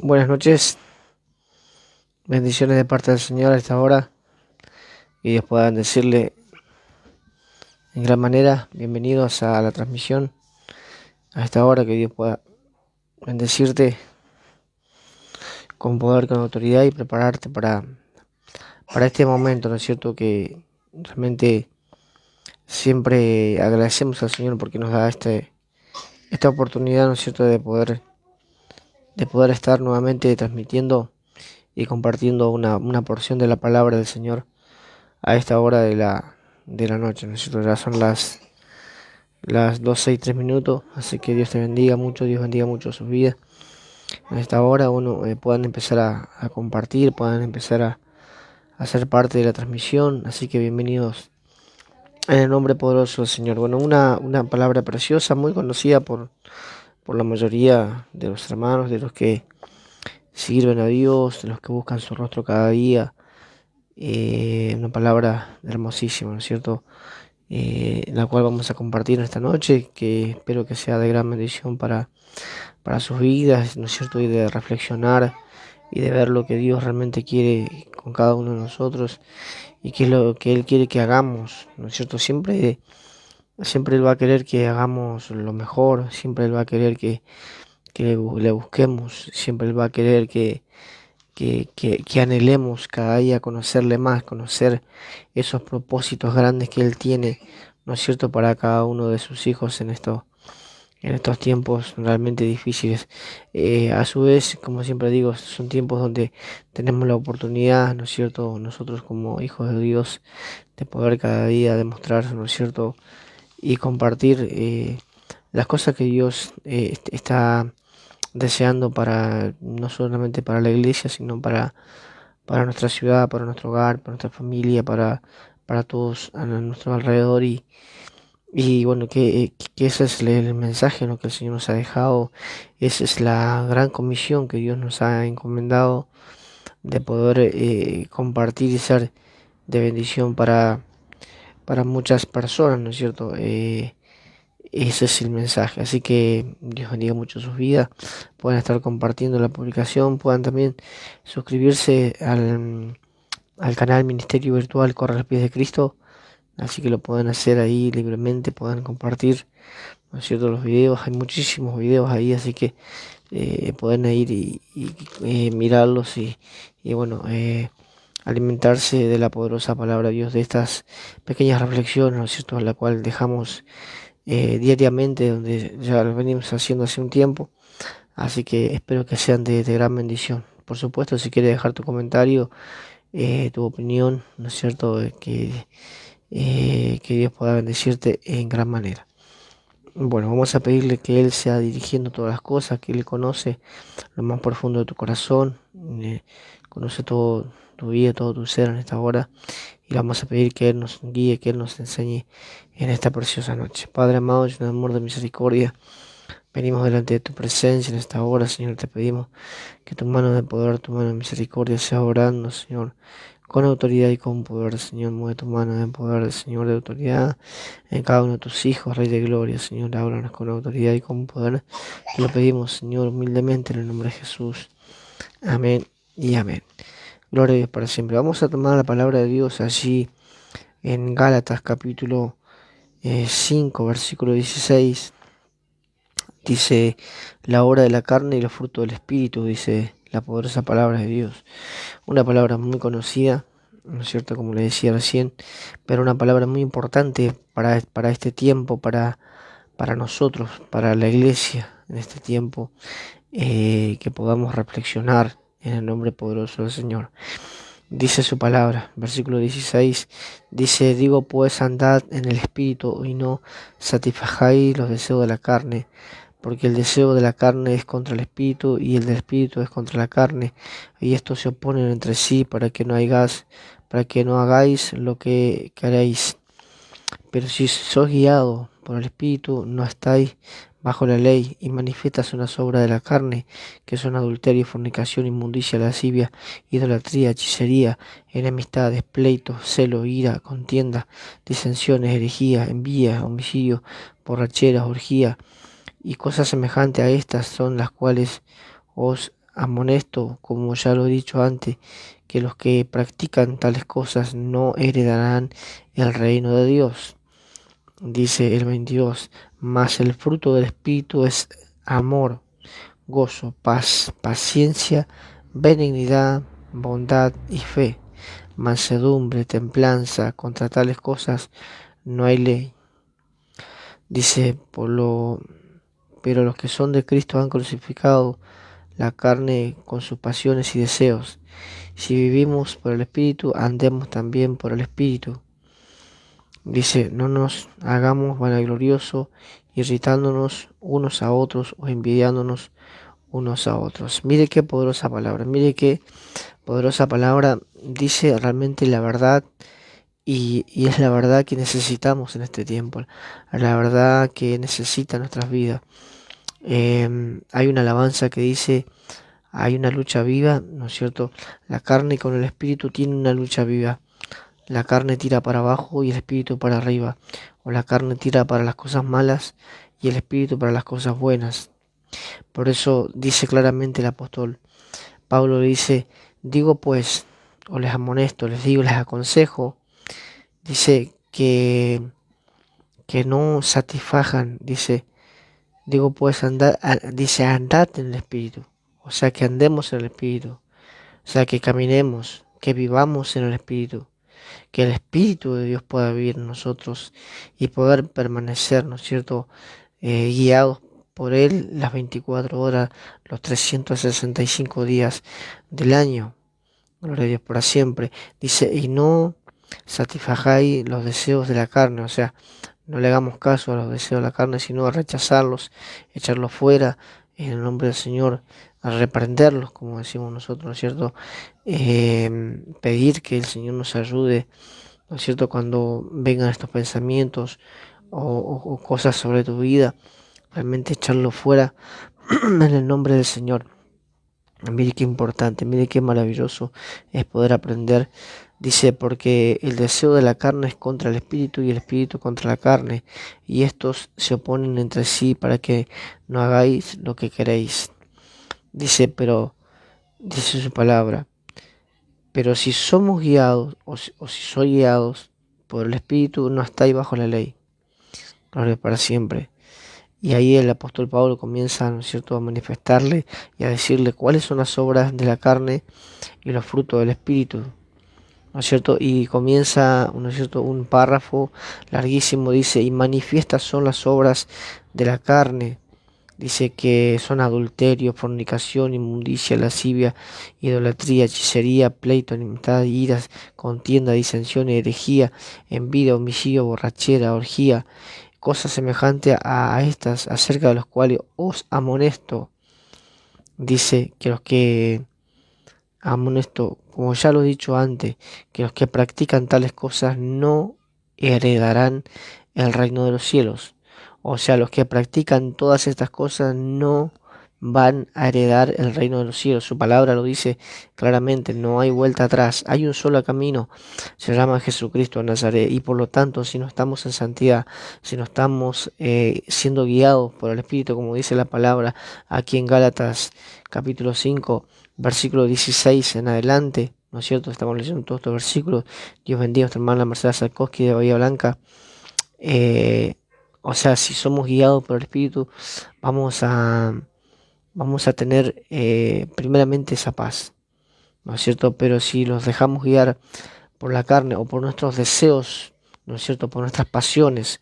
Buenas noches, bendiciones de parte del Señor a esta hora y Dios pueda decirle en gran manera, bienvenidos a la transmisión a esta hora, que Dios pueda bendecirte con poder, con autoridad y prepararte para este momento, ¿no es cierto? Que realmente siempre agradecemos al Señor porque nos da esta oportunidad, ¿no es cierto?, de poder estar nuevamente transmitiendo y compartiendo una porción de la palabra del Señor a esta hora de la noche, ¿no es cierto? Ya son las 12:03, así que Dios te bendiga mucho, Dios bendiga mucho sus vidas. En esta hora puedan empezar a compartir, puedan empezar a ser parte de la transmisión, así que bienvenidos en el nombre poderoso del Señor. Bueno, una palabra preciosa, muy conocida por la mayoría de los hermanos, de los que sirven a Dios, de los que buscan su rostro cada día. Una palabra hermosísima, ¿no es cierto? La cual vamos a compartir esta noche, que espero que sea de gran bendición para sus vidas, ¿no es cierto? Y de reflexionar y de ver lo que Dios realmente quiere con cada uno de nosotros y qué es lo que Él quiere que hagamos, ¿no es cierto? Siempre Él va a querer que hagamos lo mejor, siempre Él va a querer que le busquemos, siempre Él va a querer que anhelemos cada día conocerle más, conocer esos propósitos grandes que Él tiene, ¿no es cierto?, para cada uno de sus hijos en estos tiempos realmente difíciles. A su vez, como siempre digo, son tiempos donde tenemos la oportunidad, ¿no es cierto?, nosotros como hijos de Dios, de poder cada día demostrar, ¿no es cierto?, y compartir las cosas que Dios está deseando no solamente para la iglesia, sino para nuestra ciudad, para nuestro hogar, para nuestra familia, para todos a nuestro alrededor. Y bueno, que ese es el mensaje, ¿no?, que el Señor nos ha dejado. Esa es la gran comisión que Dios nos ha encomendado, de poder compartir y ser de bendición para muchas personas, ¿no es cierto? Ese es el mensaje. Así que Dios bendiga mucho sus vidas. Puedan estar compartiendo la publicación. Puedan también suscribirse al canal Ministerio Virtual Corre a los Pies de Cristo. Así que lo pueden hacer ahí libremente. Puedan compartir, ¿no es cierto?, los videos. Hay muchísimos videos ahí. Así que pueden ir y mirarlos y bueno, alimentarse de la poderosa palabra de Dios, de estas pequeñas reflexiones, ¿no es cierto?, la cual dejamos diariamente, donde ya lo venimos haciendo hace un tiempo, así que espero que sean de gran bendición. Por supuesto, si quieres dejar tu comentario, tu opinión, ¿no es cierto?, que Dios pueda bendecirte en gran manera. Bueno, vamos a pedirle que Él sea dirigiendo todas las cosas, que Él conoce lo más profundo de tu corazón, conoce todo tu vida, todo tu ser en esta hora, y le vamos a pedir que Él nos guíe, que Él nos enseñe en esta preciosa noche. Padre amado, lleno de amor, de misericordia, venimos delante de tu presencia en esta hora, Señor. Te pedimos que tu mano de poder, tu mano de misericordia sea obrando, Señor, con autoridad y con poder, Señor. Mueve tu mano de poder, Señor, de autoridad en cada uno de tus hijos, Rey de Gloria, Señor. Háblanos con autoridad y con poder. Te lo pedimos, Señor, humildemente en el nombre de Jesús. Amén y amén. Gloria a Dios para siempre. Vamos a tomar la palabra de Dios allí en Gálatas capítulo 5, versículo 16. Dice: la obra de la carne y los frutos del Espíritu, dice la poderosa palabra de Dios. Una palabra muy conocida, ¿no es cierto?, como le decía recién, pero una palabra muy importante para este tiempo, para nosotros, para la iglesia en este tiempo, que podamos reflexionar en el nombre poderoso del Señor. Dice su palabra, versículo 16, dice: digo pues, andad en el Espíritu y no satisfagáis los deseos de la carne, porque el deseo de la carne es contra el Espíritu y el del Espíritu es contra la carne, y estos se oponen entre sí para que no hagáis lo que queréis. Pero si sois guiados por el Espíritu, no estáis bajo la ley. Y manifiestas son las obras de la carne, que son adulterio, fornicación, inmundicia, lascivia, idolatría, hechicería, enemistades, pleitos, celo, ira, contienda, disensiones, herejía, envidia, homicidio, borracheras, orgía y cosas semejantes a estas, son las cuales os amonesto, como ya lo he dicho antes, que los que practican tales cosas no heredarán el reino de Dios. Dice el 22, mas el fruto del Espíritu es amor, gozo, paz, paciencia, benignidad, bondad y fe, mansedumbre, templanza. Contra tales cosas no hay ley. Dice, pero los que son de Cristo han crucificado la carne con sus pasiones y deseos. Si vivimos por el Espíritu, andemos también por el Espíritu. Dice, no nos hagamos vanagloriosos, irritándonos unos a otros o envidiándonos unos a otros. Mire qué poderosa palabra, mire qué poderosa palabra, dice realmente la verdad y es la verdad que necesitamos en este tiempo, la verdad que necesita nuestras vidas. Hay una alabanza que dice, hay una lucha viva, ¿no es cierto? La carne con el espíritu tiene una lucha viva. La carne tira para abajo y el espíritu para arriba. O la carne tira para las cosas malas y el espíritu para las cosas buenas. Por eso dice claramente el apóstol Pablo, le dice, digo pues, o les amonesto, les digo, les aconsejo, dice que no satisfagan, dice, digo pues, dice, andad en el espíritu. O sea, que andemos en el espíritu. O sea, que caminemos, que vivamos en el espíritu. Que el Espíritu de Dios pueda vivir en nosotros y poder permanecer, ¿no es cierto?, guiados por Él las 24 horas, los 365 días del año. Gloria a Dios para siempre. Dice, y no satisfagáis los deseos de la carne, o sea, no le hagamos caso a los deseos de la carne, sino a rechazarlos, echarlos fuera en el nombre del Señor, a reprenderlos, como decimos nosotros, ¿no es cierto? Pedir que el Señor nos ayude, ¿no es cierto? Cuando vengan estos pensamientos o cosas sobre tu vida, realmente echarlos fuera en el nombre del Señor. Mire qué importante, mire qué maravilloso es poder aprender. Dice, porque el deseo de la carne es contra el espíritu y el espíritu contra la carne, y estos se oponen entre sí para que no hagáis lo que queréis. Dice, pero, dice su palabra, pero si somos guiados o si sois guiados por el espíritu, no estáis bajo la ley. Gloria para siempre. Y ahí el apóstol Pablo comienza, ¿no es cierto?, a manifestarle y a decirle cuáles son las obras de la carne y los frutos del espíritu, ¿no es cierto? Y comienza, ¿no es cierto?, un párrafo larguísimo, dice, y manifiestas son las obras de la carne. Dice que son adulterio, fornicación, inmundicia, lascivia, idolatría, hechicería, pleito, enemistad, iras, contienda, disensión, herejía, envidia, homicidio, borrachera, orgía, cosas semejantes a estas, acerca de los cuales os amonesto. Dice que los que amonesto, como ya lo he dicho antes, que los que practican tales cosas no heredarán el reino de los cielos. O sea, los que practican todas estas cosas no van a heredar el reino de los cielos. Su palabra lo dice claramente, no hay vuelta atrás, hay un solo camino, se llama Jesucristo de Nazaret, y por lo tanto, si no estamos en santidad, si no estamos siendo guiados por el Espíritu, como dice la palabra aquí en Gálatas capítulo 5, versículo 16 en adelante, ¿no es cierto? Estamos leyendo todos estos versículos. Dios bendiga a nuestra hermana Mercedes Sarkowski de Bahía Blanca. O sea, si somos guiados por el Espíritu, vamos a tener primeramente esa paz, ¿no es cierto? Pero si los dejamos guiar por la carne o por nuestros deseos, ¿no es cierto? Por nuestras pasiones,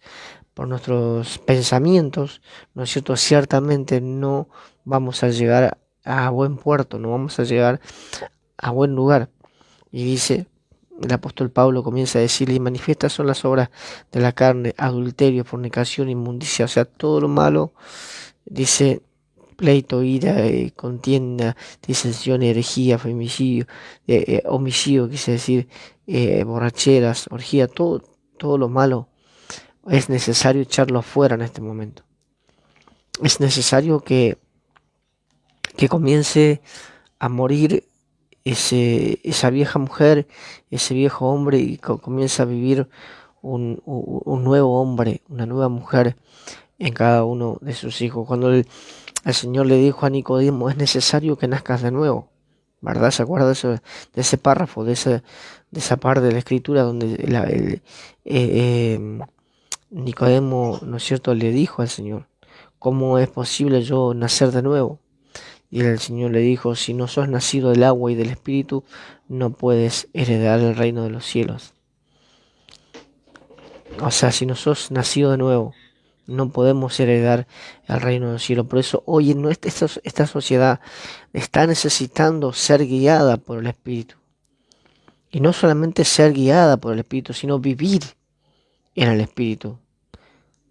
por nuestros pensamientos, ¿no es cierto? Ciertamente no vamos a llegar a buen puerto, no vamos a llegar a buen lugar. Y dice, el apóstol Pablo comienza a decirle, y manifiestas son las obras de la carne, adulterio, fornicación, inmundicia, o sea, todo lo malo, dice, pleito, ira, contienda, disensión, herejía, femicidio, homicidio, quise decir, borracheras, orgía, todo lo malo es necesario echarlo afuera en este momento. Es necesario que comience a morir esa vieja mujer, ese viejo hombre, y comienza a vivir un nuevo hombre, una nueva mujer en cada uno de sus hijos. Cuando El Señor le dijo a Nicodemo, es necesario que nazcas de nuevo. ¿Verdad? ¿Se acuerda de ese párrafo, de esa parte de la escritura donde Nicodemo, ¿no es cierto?, le dijo al Señor, ¿cómo es posible yo nacer de nuevo? Y el Señor le dijo, si no sos nacido del agua y del Espíritu, no puedes heredar el reino de los cielos. O sea, si no sos nacido de nuevo, no podemos heredar el reino de los cielos. Por eso hoy en esta sociedad está necesitando ser guiada por el Espíritu. Y no solamente ser guiada por el Espíritu, sino vivir en el Espíritu.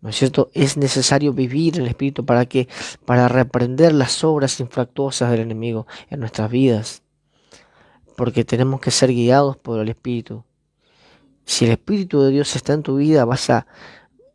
¿No es cierto? Es necesario vivir en el Espíritu para reprender las obras infractuosas del enemigo en nuestras vidas. Porque tenemos que ser guiados por el Espíritu. Si el Espíritu de Dios está en tu vida, vas a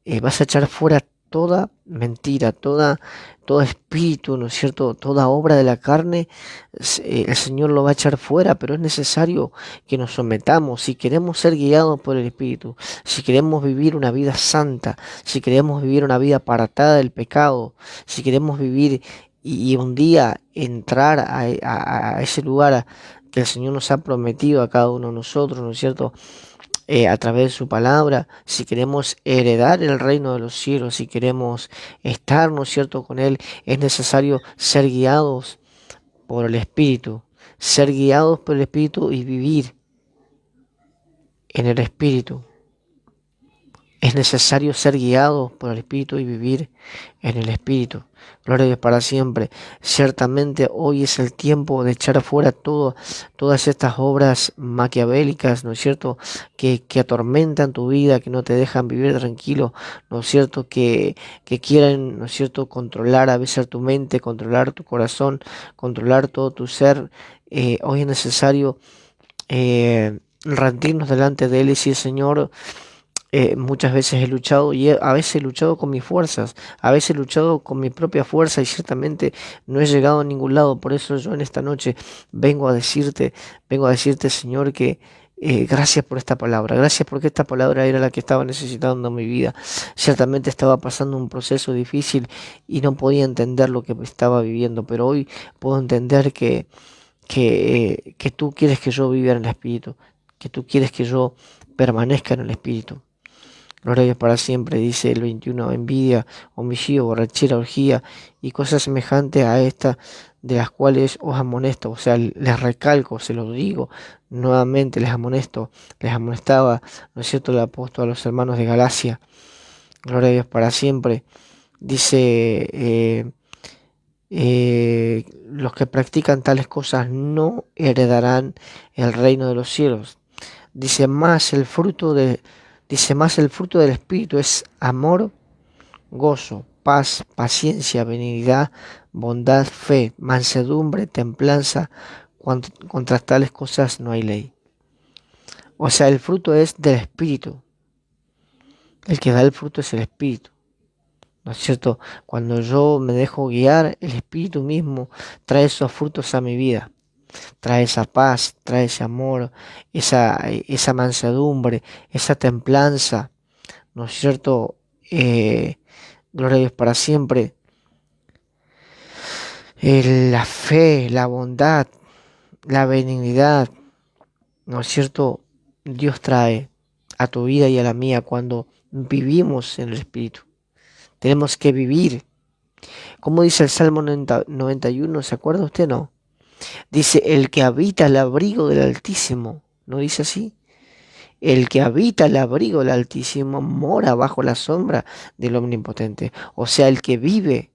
echar fuera toda mentira, todo espíritu, ¿no es cierto? Toda obra de la carne, el Señor lo va a echar fuera, pero es necesario que nos sometamos. Si queremos ser guiados por el Espíritu, si queremos vivir una vida santa, si queremos vivir una vida apartada del pecado, si queremos vivir y un día entrar a ese lugar que el Señor nos ha prometido a cada uno de nosotros, ¿no es cierto? A través de su palabra, si queremos heredar el reino de los cielos, si queremos estar, ¿no es cierto?, con Él, es necesario ser guiados por el Espíritu, ser guiados por el Espíritu y vivir en el Espíritu. Es necesario ser guiados por el Espíritu y vivir en el Espíritu. Gloria a Dios para siempre. Ciertamente hoy es el tiempo de echar fuera todas estas obras maquiavélicas, ¿no es cierto?, que atormentan tu vida, que no te dejan vivir tranquilo, ¿no es cierto?, que quieren, ¿no es cierto?, controlar a veces tu mente, controlar tu corazón, controlar todo tu ser. Hoy es necesario rendirnos delante de Él y decir, Señor, muchas veces he luchado y a veces he luchado con mis fuerzas, a veces he luchado con mi propia fuerza y ciertamente no he llegado a ningún lado. Por eso yo en esta noche vengo a decirte, Señor, que gracias por esta palabra, gracias porque esta palabra era la que estaba necesitando en mi vida. Ciertamente estaba pasando un proceso difícil y no podía entender lo que estaba viviendo, pero hoy puedo entender que tú quieres que yo viva en el Espíritu, que tú quieres que yo permanezca en el Espíritu. Gloria a Dios para siempre, dice el 21, envidia, homicidio, borrachera, orgía y cosas semejantes a estas de las cuales os amonesto. O sea, les recalco, se los digo nuevamente, les amonesto, les amonestaba, ¿no es cierto?, el apóstol a los hermanos de Galacia. Gloria a Dios para siempre. Dice, los que practican tales cosas no heredarán el reino de los cielos. Dice, más el fruto del Espíritu es amor, gozo, paz, paciencia, benignidad, bondad, fe, mansedumbre, templanza. Contra tales cosas no hay ley. O sea, el fruto es del Espíritu. El que da el fruto es el Espíritu. ¿No es cierto? Cuando yo me dejo guiar, el Espíritu mismo trae esos frutos a mi vida. Trae esa paz, trae ese amor, esa mansedumbre, esa templanza, ¿no es cierto? Gloria a Dios para siempre. La fe, la bondad, la benignidad, ¿no es cierto? Dios trae a tu vida y a la mía cuando vivimos en el Espíritu. Tenemos que vivir. Como dice el Salmo 91, ¿se acuerda usted? No. Dice, el que habita el abrigo del Altísimo, ¿no dice así? El que habita el abrigo del Altísimo mora bajo la sombra del Omnipotente. O sea, el que vive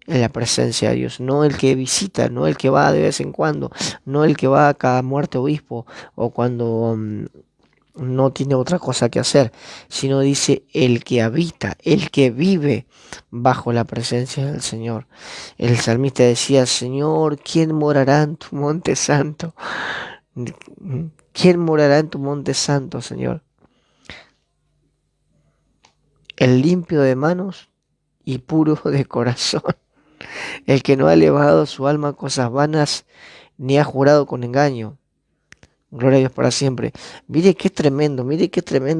en la presencia de Dios, no el que visita, no el que va de vez en cuando, no el que va a cada muerte obispo o cuando no tiene otra cosa que hacer, sino dice el que habita, el que vive bajo la presencia del Señor. El salmista decía, Señor, ¿quién morará en tu monte santo? ¿Quién morará en tu monte santo, Señor? El limpio de manos y puro de corazón, el que no ha elevado su alma a cosas vanas, ni ha jurado con engaño. Gloria a Dios para siempre. Mire qué tremendo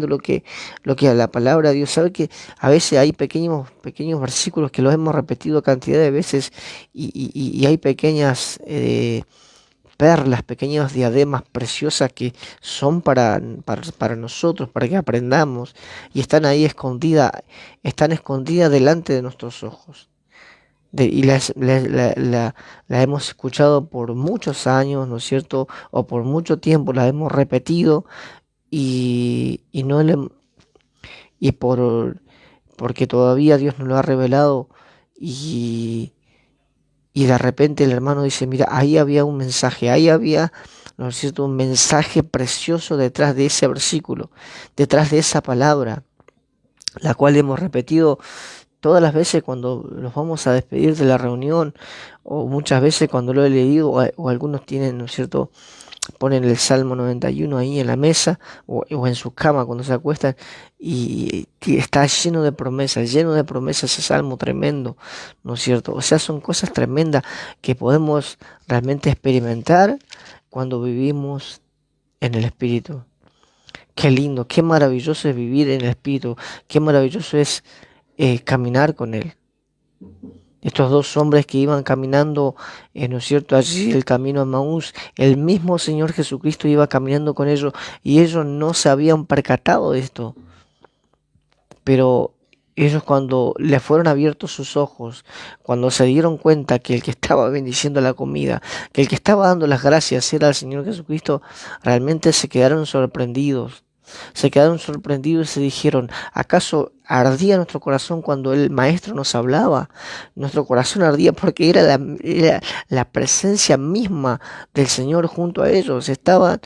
lo que la palabra de Dios. Sabe que a veces hay pequeños versículos que los hemos repetido cantidad de veces y hay pequeñas perlas, pequeños diademas preciosas que son para nosotros, para que aprendamos y están ahí están escondidas delante de nuestros ojos. Y la hemos escuchado por muchos años, ¿no es cierto? O por mucho tiempo la hemos repetido y no le, y porque todavía Dios nos lo ha revelado y, y de repente el hermano dice, mira, ahí había un mensaje, ahí había, ¿no es cierto?, un mensaje precioso detrás de ese versículo, detrás de esa palabra, la cual hemos repetido todas las veces cuando nos vamos a despedir de la reunión, o muchas veces cuando lo he leído, o algunos tienen, ¿no es cierto?, ponen el Salmo 91 ahí en la mesa, o en su cama cuando se acuestan, y está lleno de promesas ese Salmo tremendo, ¿no es cierto? O sea, son cosas tremendas que podemos realmente experimentar cuando vivimos en el Espíritu. Qué lindo, qué maravilloso es vivir en el Espíritu, qué maravilloso es caminar con Él. Estos dos hombres que iban caminando, ¿no es cierto?, allí el camino a Maús, el mismo Señor Jesucristo iba caminando con ellos y ellos no se habían percatado de esto. Pero ellos cuando les fueron abiertos sus ojos, cuando se dieron cuenta que el que estaba bendiciendo la comida, que el que estaba dando las gracias era el Señor Jesucristo, realmente se quedaron sorprendidos. Se quedaron sorprendidos y se dijeron, ¿acaso ardía nuestro corazón cuando el Maestro nos hablaba? Nuestro corazón ardía porque era la presencia misma del Señor junto a ellos. Estaba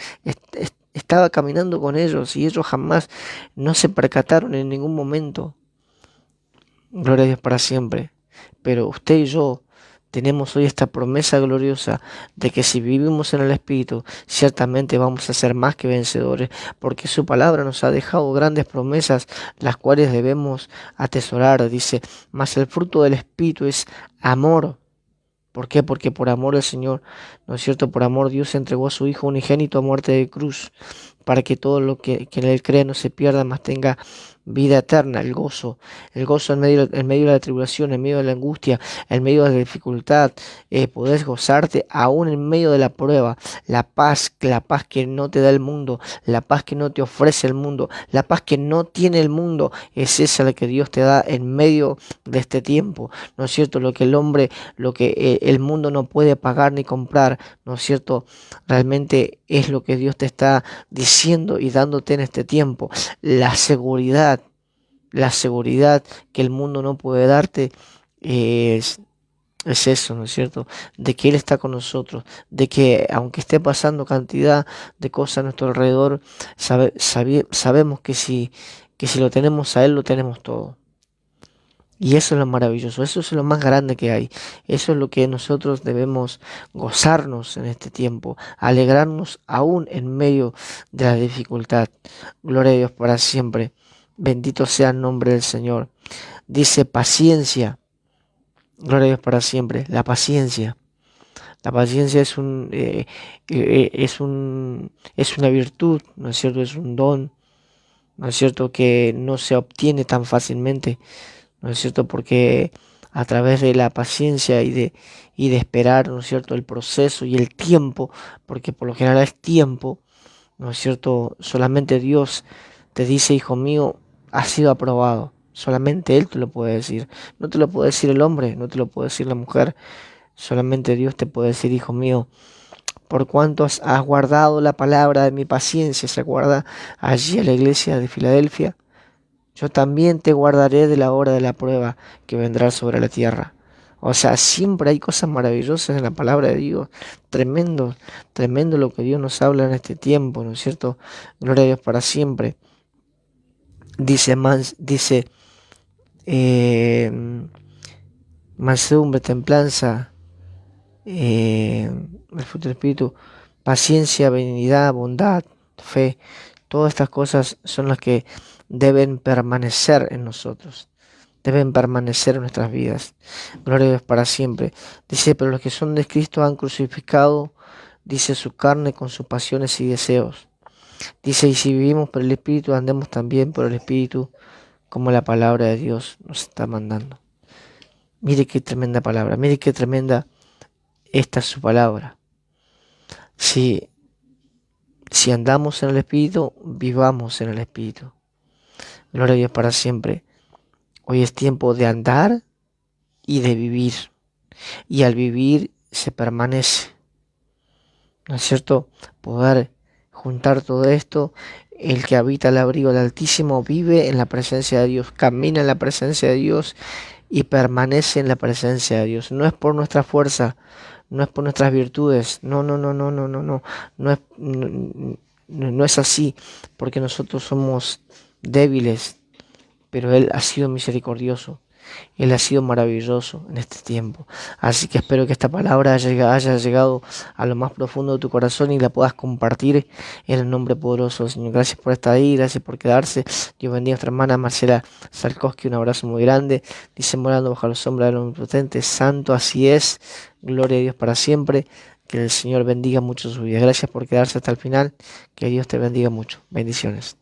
caminando con ellos y ellos jamás no se percataron en ningún momento. Gloria a Dios para siempre. Pero usted y yo tenemos hoy esta promesa gloriosa de que si vivimos en el Espíritu, ciertamente vamos a ser más que vencedores, porque su palabra nos ha dejado grandes promesas, las cuales debemos atesorar. Dice, mas el fruto del Espíritu es amor. ¿Por qué? Porque por amor al Señor, ¿no es cierto? Por amor Dios entregó a su Hijo unigénito a muerte de cruz, para que todo lo que en Él cree no se pierda, mas tenga vida eterna, el gozo en medio de la tribulación, en medio de la angustia, en medio de la dificultad, podés gozarte aún en medio de la prueba, la paz que no te da el mundo, la paz que no te ofrece el mundo, la paz que no tiene el mundo, es esa la que Dios te da en medio de este tiempo, ¿no es cierto? Lo que el mundo no puede pagar ni comprar, ¿no es cierto? Realmente es lo que Dios te está diciendo y dándote en este tiempo, la seguridad que el mundo no puede darte es, es eso, ¿no es cierto? De que Él está con nosotros, de que aunque esté pasando cantidad de cosas a nuestro alrededor, sabemos que si lo tenemos a Él, lo tenemos todo. Y eso es lo maravilloso, eso es lo más grande que hay. Eso es lo que nosotros debemos gozarnos en este tiempo, alegrarnos aún en medio de la dificultad. Gloria a Dios para siempre. Bendito sea el nombre del Señor. Dice paciencia. Gloria a Dios para siempre. La paciencia. La paciencia es una virtud, ¿no es cierto? Es un don, ¿no es cierto? Que no se obtiene tan fácilmente. ¿No es cierto? Porque a través de la paciencia y de esperar, ¿no es cierto?, el proceso y el tiempo, porque por lo general es tiempo, ¿no es cierto? Solamente Dios te dice, hijo mío, has sido aprobado. Solamente Él te lo puede decir. No te lo puede decir el hombre, no te lo puede decir la mujer. Solamente Dios te puede decir, hijo mío, por cuanto has guardado la palabra de mi paciencia, se guarda allí a la iglesia de Filadelfia. Yo también te guardaré de la hora de la prueba que vendrá sobre la tierra. O sea, siempre hay cosas maravillosas en la palabra de Dios. Tremendo, tremendo lo que Dios nos habla en este tiempo, ¿no es cierto? Gloria a Dios para siempre. Dice eh, mansedumbre, templanza, el fruto del Espíritu, paciencia, benignidad, bondad, fe. Todas estas cosas son las que deben permanecer en nosotros, deben permanecer en nuestras vidas. Gloria a Dios para siempre. Dice, pero los que son de Cristo han crucificado, dice su carne con sus pasiones y deseos. Dice, y si vivimos por el Espíritu, andemos también por el Espíritu, como la palabra de Dios nos está mandando. Mire qué tremenda palabra, mire qué tremenda esta es su palabra. Si andamos en el Espíritu, vivamos en el Espíritu. Gloria a Dios para siempre. Hoy es tiempo de andar y de vivir. Y al vivir se permanece. ¿No es cierto? Poder juntar todo esto. El que habita el abrigo del Altísimo vive en la presencia de Dios, camina en la presencia de Dios y permanece en la presencia de Dios. No es por nuestra fuerza, no es por nuestras virtudes, no es así, porque nosotros somos débiles, pero Él ha sido misericordioso. Él ha sido maravilloso en este tiempo. Así que espero que esta palabra haya llegado a lo más profundo de tu corazón y la puedas compartir en el nombre poderoso del Señor. Gracias por estar ahí, gracias por quedarse. Dios bendiga a nuestra hermana Marcela Salkowski, un abrazo muy grande. Dice, morando bajo la sombra del Omnipotente, santo así es. Gloria a Dios para siempre. Que el Señor bendiga mucho su vida. Gracias por quedarse hasta el final. Que Dios te bendiga mucho. Bendiciones.